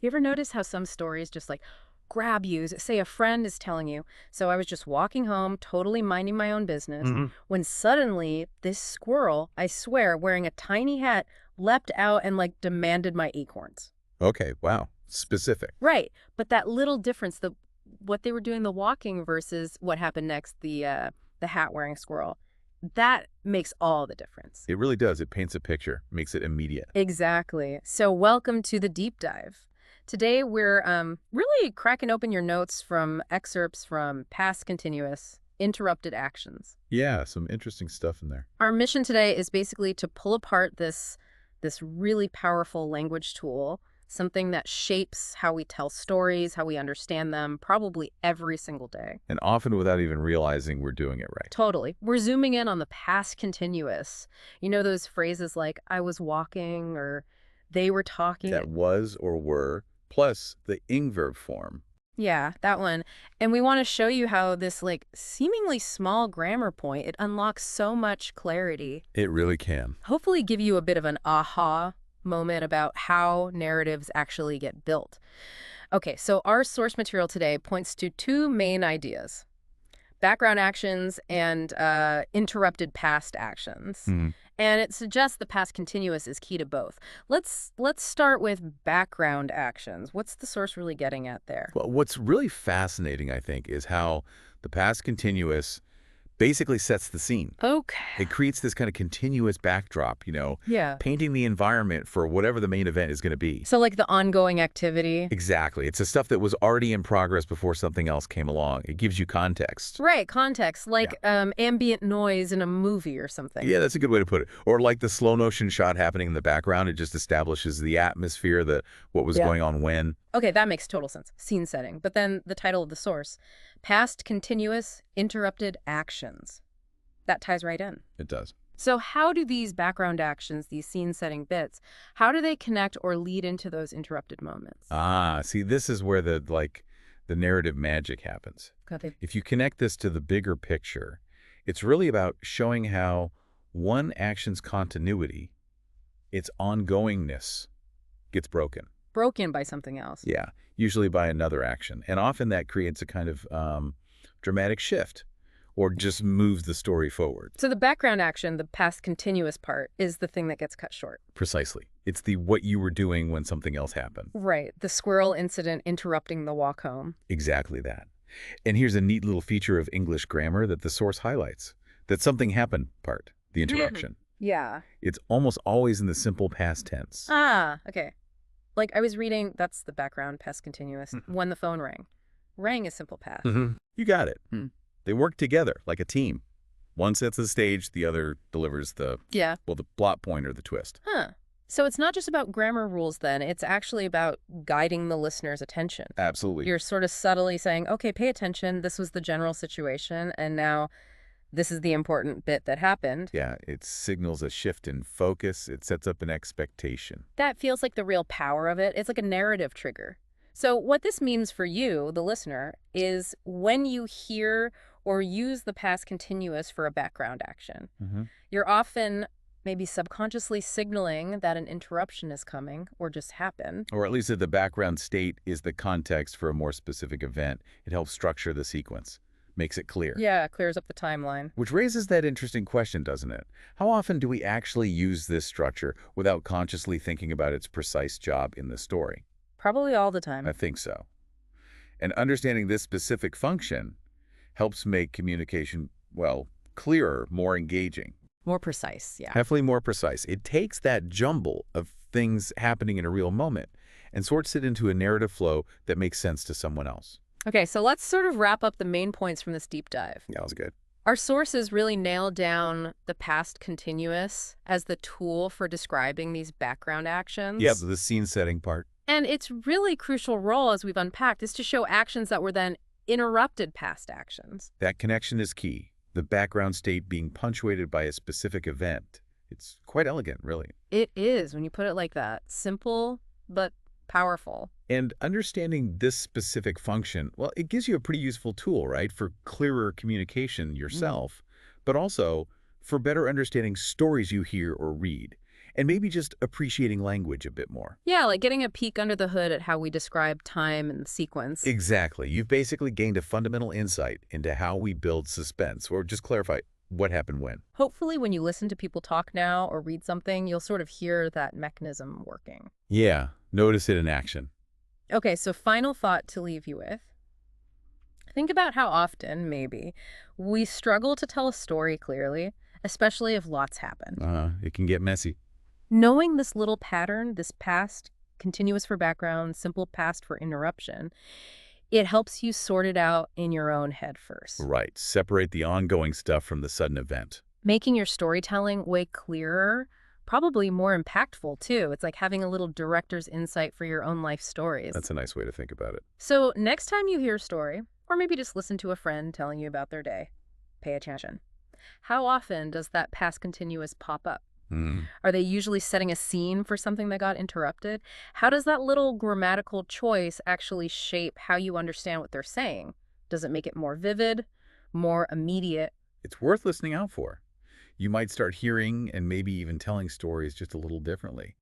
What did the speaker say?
You ever notice how some stories just like grab you? Say a friend is telling you, so I was just walking home, totally minding my own business, Hmm. when suddenly this squirrel, I swear, wearing a tiny hat, leapt out and like demanded my acorns. Okay, wow. Specific. Right. But that little difference, the what they were doing the walking versus what happened next, the hat wearing squirrel, that makes all the difference. It really does. It paints a picture, makes it immediate. Exactly. So welcome to the deep dive. Today we're really cracking open your notes from excerpts from past continuous interrupted actions. Yeah, some interesting stuff in there. Our mission today is basically to pull apart this really powerful language tool, something that shapes how we tell stories, how we understand them, probably every single day. And often without even realizing we're doing it right. Totally. We're zooming in on the past continuous. You know those phrases like I was walking or they were talking. That was or were, plus the ing verb form. Yeah, that one. And we want to show you how this like seemingly small grammar point, it unlocks so much clarity. It really can. Hopefully give you a bit of an aha moment about how narratives actually get built. Okay, so our source material today points to two main ideas: background actions and interrupted past actions. Hmm. And it suggests the past continuous is key to both. Let's start with background actions. What's the source really getting at there? Well, what's really fascinating, I think, is how the past continuous basically sets the scene. Okay. It creates this kind of continuous backdrop, Yeah. painting the environment for whatever the main event is going to be. So like the ongoing activity. Exactly. It's the stuff that was already in progress before something else came along. It gives you context. Right, context, Yeah. like ambient noise in a movie or something. Yeah, that's a good way to put it. Or like the slow motion shot happening in the background, it just establishes the atmosphere, what was Yeah. going on when. Okay, that makes total sense. Scene setting. But then the title of the source, past continuous interrupted actions. That ties right in. It does. So how do these background actions, these scene setting bits, how do they connect or lead into those interrupted moments? Ah, see, this is where the narrative magic happens. Got it. If you connect this to the bigger picture, it's really about showing how one action's continuity, its ongoingness, gets broken. Broken by something else. Yeah, usually by another action. And often that creates a kind of dramatic shift or just moves the story forward. So the background action, the past continuous part, is the thing that gets cut short. Precisely. It's the what you were doing when something else happened. Right. The squirrel incident interrupting the walk home. Exactly that. And here's a neat little feature of English grammar that the source highlights. That something happened part, the interruption. Yeah. It's almost always in the simple past tense. Ah, okay. Like I was reading, that's the background, past continuous, Mhm. when the phone rang. Rang is simple past. You got it. Hmm. They work together like a team. One sets the stage, the other delivers Yeah. the plot point or the twist. Huh. So it's not just about grammar rules then, it's actually about guiding the listener's attention. Absolutely. You're sort of subtly saying, okay, pay attention, this was the general situation, and now this is the important bit that happened. Yeah, it signals a shift in focus. It sets up an expectation. That feels like the real power of it. It's like a narrative trigger. So what this means for you, the listener, is when you hear or use the past continuous for a background action, you're often maybe subconsciously signaling that an interruption is coming or just happened. Or at least that the background state is the context for a more specific event. It helps structure the sequence, makes it clear. Yeah, it clears up the timeline. Which raises that interesting question, doesn't it? How often do we actually use this structure without consciously thinking about its precise job in the story? Probably all the time. I think so. And understanding this specific function helps make communication, well, clearer, more engaging, More precise, yeah. definitely more precise. It takes that jumble of things happening in a real moment and sorts it into a narrative flow that makes sense to someone else. Okay, so let's sort of wrap up the main points from this deep dive. Yeah, that was good. Our sources really nail down the past continuous as the tool for describing these background actions. Yeah, the scene setting part. And its really crucial role, as we've unpacked, is to show actions that were then interrupted past actions. That connection is key. The background state being punctuated by a specific event. It's quite elegant, really. It is, when you put it like that, simple but powerful. And understanding this specific function, well, it gives you a pretty useful tool, right, for clearer communication yourself, but also for better understanding stories you hear or read. And maybe just appreciating language a bit more. Yeah, like getting a peek under the hood at how we describe time and sequence. Exactly. You've basically gained a fundamental insight into how we build suspense, or just clarify what happened when. Hopefully, when you listen to people talk now or read something, you'll sort of hear that mechanism working. Yeah, notice it in action. Okay, so final thought to leave you with. Think about how often, maybe, we struggle to tell a story clearly, especially if lots happen. It can get messy. Knowing this little pattern, this past, continuous for background, simple past for interruption, it helps you sort it out in your own head first, Right. Separate the ongoing stuff from the sudden event. making your storytelling way clearer, probably more impactful too. It's like having a little director's insight for your own life stories. That's a nice way to think about it. So next time you hear a story, or maybe just listen to a friend telling you about their day, pay attention. How often does that past continuous pop up? Hmm. Are they usually setting a scene for something that got interrupted? How does that little grammatical choice actually shape how you understand what they're saying? Does it make it more vivid, more immediate? It's worth listening out for. You might start hearing and maybe even telling stories just a little differently.